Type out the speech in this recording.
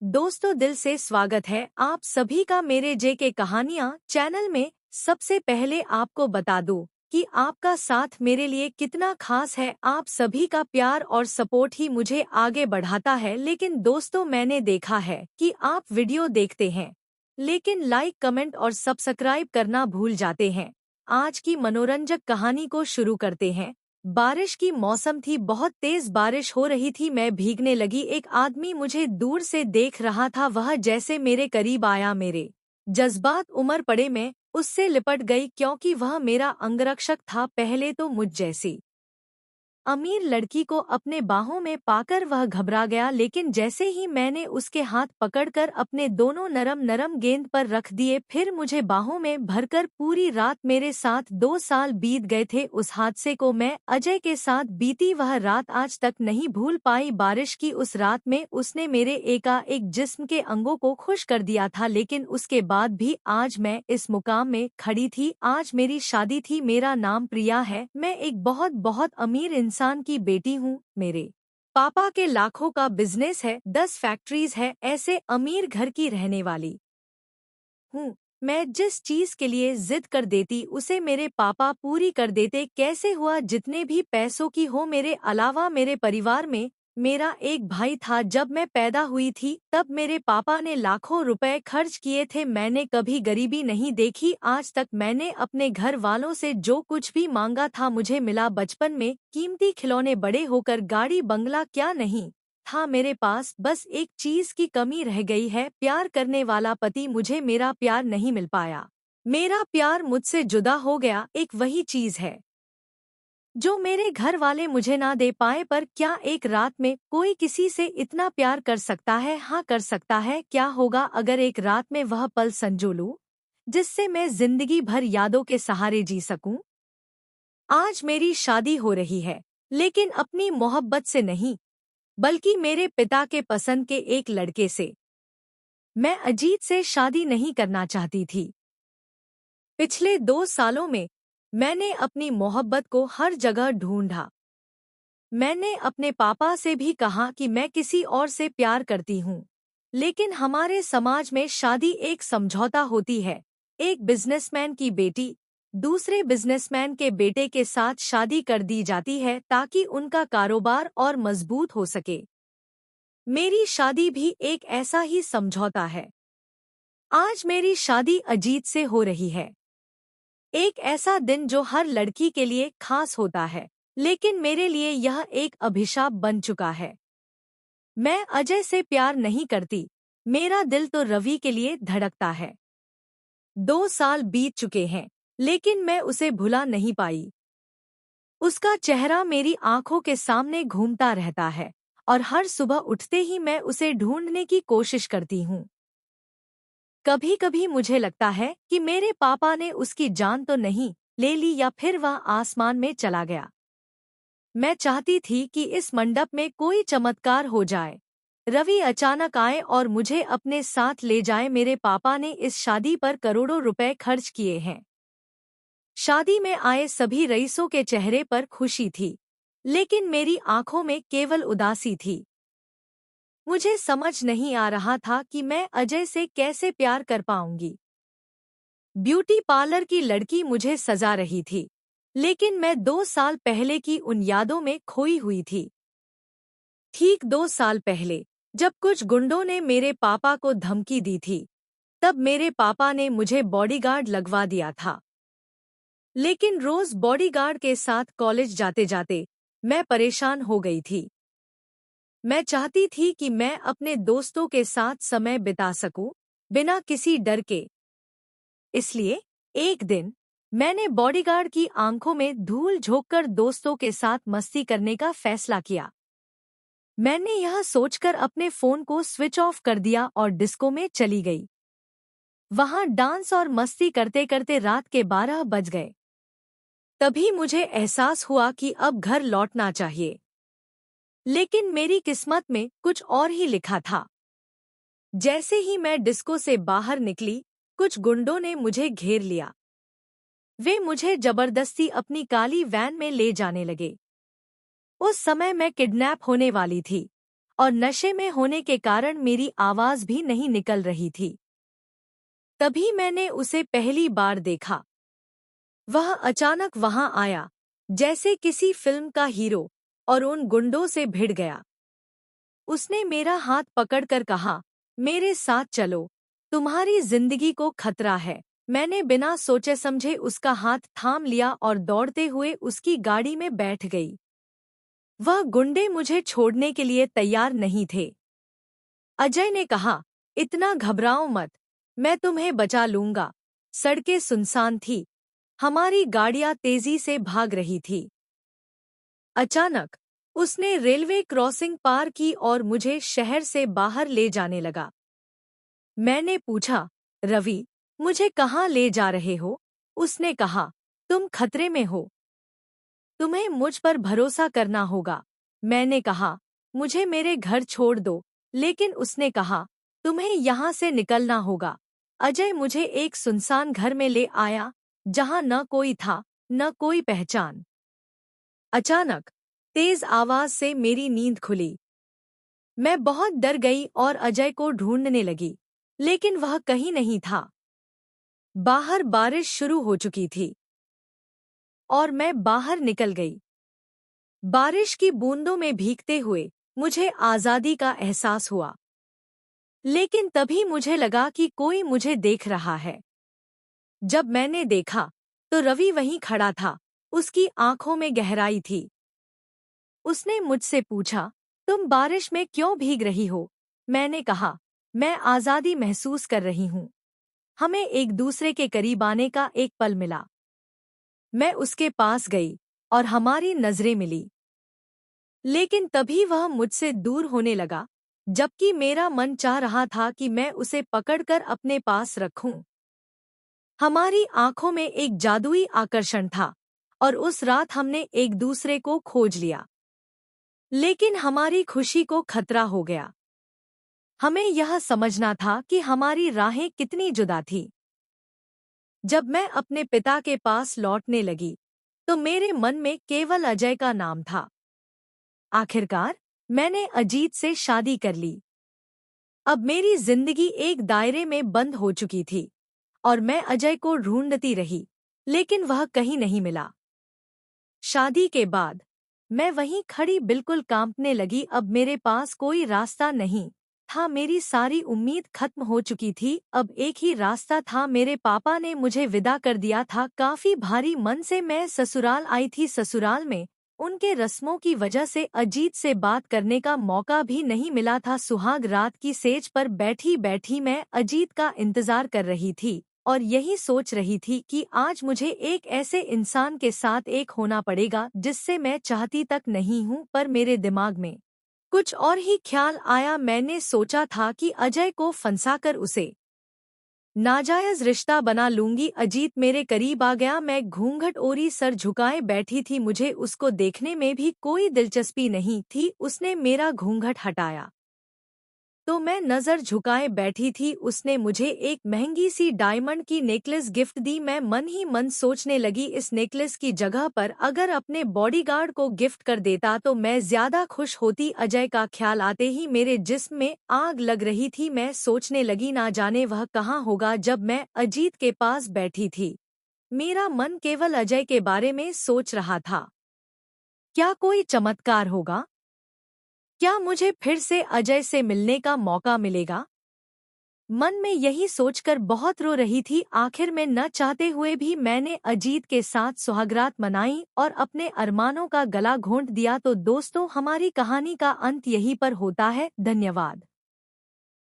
दोस्तों, दिल से स्वागत है आप सभी का मेरे जेके कहानियाँ चैनल में। सबसे पहले आपको बता दूं कि आपका साथ मेरे लिए कितना खास है। आप सभी का प्यार और सपोर्ट ही मुझे आगे बढ़ाता है। लेकिन दोस्तों, मैंने देखा है कि आप वीडियो देखते हैं लेकिन लाइक, कमेंट और सब्सक्राइब करना भूल जाते हैं। आज की मनोरंजक कहानी को शुरू करते हैं। बारिश की मौसम थी, बहुत तेज बारिश हो रही थी। मैं भीगने लगी। एक आदमी मुझे दूर से देख रहा था, वह जैसे मेरे करीब आया। मेरे जज्बात उमड़ पड़े। मैं उससे लिपट गई क्योंकि वह मेरा अंगरक्षक था। पहले तो मुझ जैसी अमीर लड़की को अपने बाहों में पाकर वह घबरा गया, लेकिन जैसे ही मैंने उसके हाथ पकड़कर अपने दोनों नरम नरम गेंद पर रख दिए, फिर मुझे बाहों में भरकर पूरी रात मेरे साथ 2 साल बीत गए थे। उस हादसे को मैं अजय के साथ बीती वह रात आज तक नहीं भूल पाई। बारिश की उस रात में उसने मेरे एकाएक जिस्म के अंगों को खुश कर दिया था, लेकिन उसके बाद भी आज मैं इस मुकाम में खड़ी थी। आज मेरी शादी थी। मेरा नाम प्रिया है। मैं एक बहुत बहुत अमीर इंसान की बेटी हूँ। मेरे पापा के लाखों का बिजनेस है, 10 फैक्ट्रीज है। ऐसे अमीर घर की रहने वाली हूँ। मैं जिस चीज के लिए जिद कर देती उसे मेरे पापा पूरी कर देते। कैसे हुआ? जितने भी पैसों की हो। मेरे अलावा मेरे परिवार में मेरा एक भाई था। जब मैं पैदा हुई थी तब मेरे पापा ने लाखों रुपए खर्च किए थे। मैंने कभी गरीबी नहीं देखी। आज तक मैंने अपने घर वालों से जो कुछ भी मांगा था मुझे मिला। बचपन में कीमती खिलौने, बड़े होकर गाड़ी बंगला, क्या नहीं था मेरे पास। बस एक चीज की कमी रह गई है, प्यार करने वाला पति। मुझे मेरा प्यार नहीं मिल पाया। मेरा प्यार मुझसे जुदा हो गया। एक वही चीज है जो मेरे घर वाले मुझे ना दे पाए। पर क्या एक रात में कोई किसी से इतना प्यार कर सकता है? हाँ, कर सकता है। क्या होगा अगर एक रात में वह पल संजो लूं जिससे मैं जिंदगी भर यादों के सहारे जी सकूं? आज मेरी शादी हो रही है, लेकिन अपनी मोहब्बत से नहीं, बल्कि मेरे पिता के पसंद के एक लड़के से। मैं अजीत से शादी नहीं करना चाहती थी। पिछले 2 सालों में मैंने अपनी मोहब्बत को हर जगह ढूंढा। मैंने अपने पापा से भी कहा कि मैं किसी और से प्यार करती हूँ, लेकिन हमारे समाज में शादी एक समझौता होती है। एक बिजनेसमैन की बेटी दूसरे बिजनेसमैन के बेटे के साथ शादी कर दी जाती है ताकि उनका कारोबार और मजबूत हो सके। मेरी शादी भी एक ऐसा ही समझौता है। आज मेरी शादी अजीत से हो रही है। एक ऐसा दिन जो हर लड़की के लिए खास होता है, लेकिन मेरे लिए यह एक अभिशाप बन चुका है। मैं अजय से प्यार नहीं करती। मेरा दिल तो रवि के लिए धड़कता है। 2 साल बीत चुके हैं, लेकिन मैं उसे भुला नहीं पाई। उसका चेहरा मेरी आंखों के सामने घूमता रहता है और हर सुबह उठते ही मैं उसे ढूंढने की कोशिश करती हूँ। कभी कभी मुझे लगता है कि मेरे पापा ने उसकी जान तो नहीं ले ली, या फिर वह आसमान में चला गया। मैं चाहती थी कि इस मंडप में कोई चमत्कार हो जाए, रवि अचानक आए और मुझे अपने साथ ले जाए। मेरे पापा ने इस शादी पर करोड़ों रुपए खर्च किए हैं। शादी में आए सभी रईसों के चेहरे पर खुशी थी, लेकिन मेरी आंखों में केवल उदासी थी। मुझे समझ नहीं आ रहा था कि मैं अजय से कैसे प्यार कर पाऊंगी। ब्यूटी पार्लर की लड़की मुझे सजा रही थी, लेकिन मैं 2 साल पहले की उन यादों में खोई हुई थी। ठीक 2 साल पहले, जब कुछ गुंडों ने मेरे पापा को धमकी दी थी, तब मेरे पापा ने मुझे बॉडीगार्ड लगवा दिया था। लेकिन रोज बॉडीगार्ड के साथ कॉलेज जाते जाते मैं परेशान हो गई थी। मैं चाहती थी कि मैं अपने दोस्तों के साथ समय बिता सकूं, बिना किसी डर के। इसलिए एक दिन मैंने बॉडीगार्ड की आंखों में धूल झोंककर दोस्तों के साथ मस्ती करने का फैसला किया। मैंने यह सोचकर अपने फोन को स्विच ऑफ कर दिया और डिस्को में चली गई। वहां डांस और मस्ती करते करते रात के 12 बज गए। तभी मुझे एहसास हुआ कि अब घर लौटना चाहिए, लेकिन मेरी किस्मत में कुछ और ही लिखा था। जैसे ही मैं डिस्को से बाहर निकली, कुछ गुंडों ने मुझे घेर लिया। वे मुझे जबरदस्ती अपनी काली वैन में ले जाने लगे। उस समय मैं किडनैप होने वाली थी और नशे में होने के कारण मेरी आवाज भी नहीं निकल रही थी। तभी मैंने उसे पहली बार देखा। वह अचानक वहां आया, जैसे किसी फिल्म का हीरो, और उन गुंडों से भिड़ गया। उसने मेरा हाथ पकड़कर कहा, मेरे साथ चलो, तुम्हारी जिंदगी को खतरा है। मैंने बिना सोचे समझे उसका हाथ थाम लिया और दौड़ते हुए उसकी गाड़ी में बैठ गई। वह गुंडे मुझे छोड़ने के लिए तैयार नहीं थे। अजय ने कहा, इतना घबराओ मत, मैं तुम्हें बचा लूंगा। सड़कें सुनसान थी, हमारी गाड़ियां तेजी से भाग रही थी। अचानक उसने रेलवे क्रॉसिंग पार की और मुझे शहर से बाहर ले जाने लगा। मैंने पूछा, रवि, मुझे कहाँ ले जा रहे हो? उसने कहा, तुम खतरे में हो, तुम्हें मुझ पर भरोसा करना होगा। मैंने कहा, मुझे मेरे घर छोड़ दो, लेकिन उसने कहा, तुम्हें यहाँ से निकलना होगा। अजय मुझे एक सुनसान घर में ले आया, जहाँ न कोई था, न कोई पहचान। अचानक तेज आवाज से मेरी नींद खुली। मैं बहुत डर गई और अजय को ढूंढने लगी, लेकिन वह कहीं नहीं था। बाहर बारिश शुरू हो चुकी थी और मैं बाहर निकल गई। बारिश की बूंदों में भीगते हुए मुझे आजादी का एहसास हुआ, लेकिन तभी मुझे लगा कि कोई मुझे देख रहा है। जब मैंने देखा तो रवि वहीं खड़ा था, उसकी आंखों में गहराई थी। उसने मुझसे पूछा, तुम बारिश में क्यों भीग रही हो? मैंने कहा, मैं आजादी महसूस कर रही हूँ। हमें एक दूसरे के करीब आने का एक पल मिला। मैं उसके पास गई और हमारी नजरें मिली, लेकिन तभी वह मुझसे दूर होने लगा, जबकि मेरा मन चाह रहा था कि मैं उसे पकड़कर अपने पास रखूं। हमारी आंखों में एक जादुई आकर्षण था और उस रात हमने एक दूसरे को खोज लिया। लेकिन हमारी खुशी को खतरा हो गया। हमें यह समझना था कि हमारी राहें कितनी जुदा थीं। जब मैं अपने पिता के पास लौटने लगी, तो मेरे मन में केवल अजय का नाम था। आखिरकार मैंने अजीत से शादी कर ली। अब मेरी जिंदगी एक दायरे में बंद हो चुकी थी और मैं अजय को ढूंढती रही, लेकिन वह कहीं नहीं मिला। शादी के बाद मैं वहीं खड़ी बिल्कुल कांपने लगी। अब मेरे पास कोई रास्ता नहीं था, मेरी सारी उम्मीद खत्म हो चुकी थी। अब एक ही रास्ता था, मेरे पापा ने मुझे विदा कर दिया था। काफी भारी मन से मैं ससुराल आई थी। ससुराल में उनके रस्मों की वजह से अजीत से बात करने का मौका भी नहीं मिला था। सुहाग रात की सेज पर बैठी बैठी मैं अजीत का इंतजार कर रही थी और यही सोच रही थी कि आज मुझे एक ऐसे इंसान के साथ एक होना पड़ेगा जिससे मैं चाहती तक नहीं हूँ। पर मेरे दिमाग में कुछ और ही ख्याल आया। मैंने सोचा था कि अजय को फंसाकर उसे नाजायज रिश्ता बना लूंगी। अजीत मेरे करीब आ गया। मैं घूंघट ओढ़ी सर झुकाए बैठी थी। मुझे उसको देखने में भी कोई दिलचस्पी नहीं थी। उसने मेरा घूंघट हटाया तो मैं नजर झुकाए बैठी थी। उसने मुझे एक महंगी सी डायमंड की नेकलेस गिफ्ट दी। मैं मन ही मन सोचने लगी, इस नेकलेस की जगह पर अगर अपने बॉडीगार्ड को गिफ्ट कर देता तो मैं ज्यादा खुश होती। अजय का ख्याल आते ही मेरे जिस्म में आग लग रही थी। मैं सोचने लगी, ना जाने वह कहाँ होगा जब मैं अजीत के पास बैठी थी। मेरा मन केवल अजय के बारे में सोच रहा था। क्या कोई चमत्कार होगा? क्या मुझे फिर से अजय से मिलने का मौका मिलेगा? मन में यही सोचकर बहुत रो रही थी। आखिर में न चाहते हुए भी मैंने अजीत के साथ सुहागरात मनाई और अपने अरमानों का गला घोंट दिया। तो दोस्तों, हमारी कहानी का अंत यहीं पर होता है। धन्यवाद।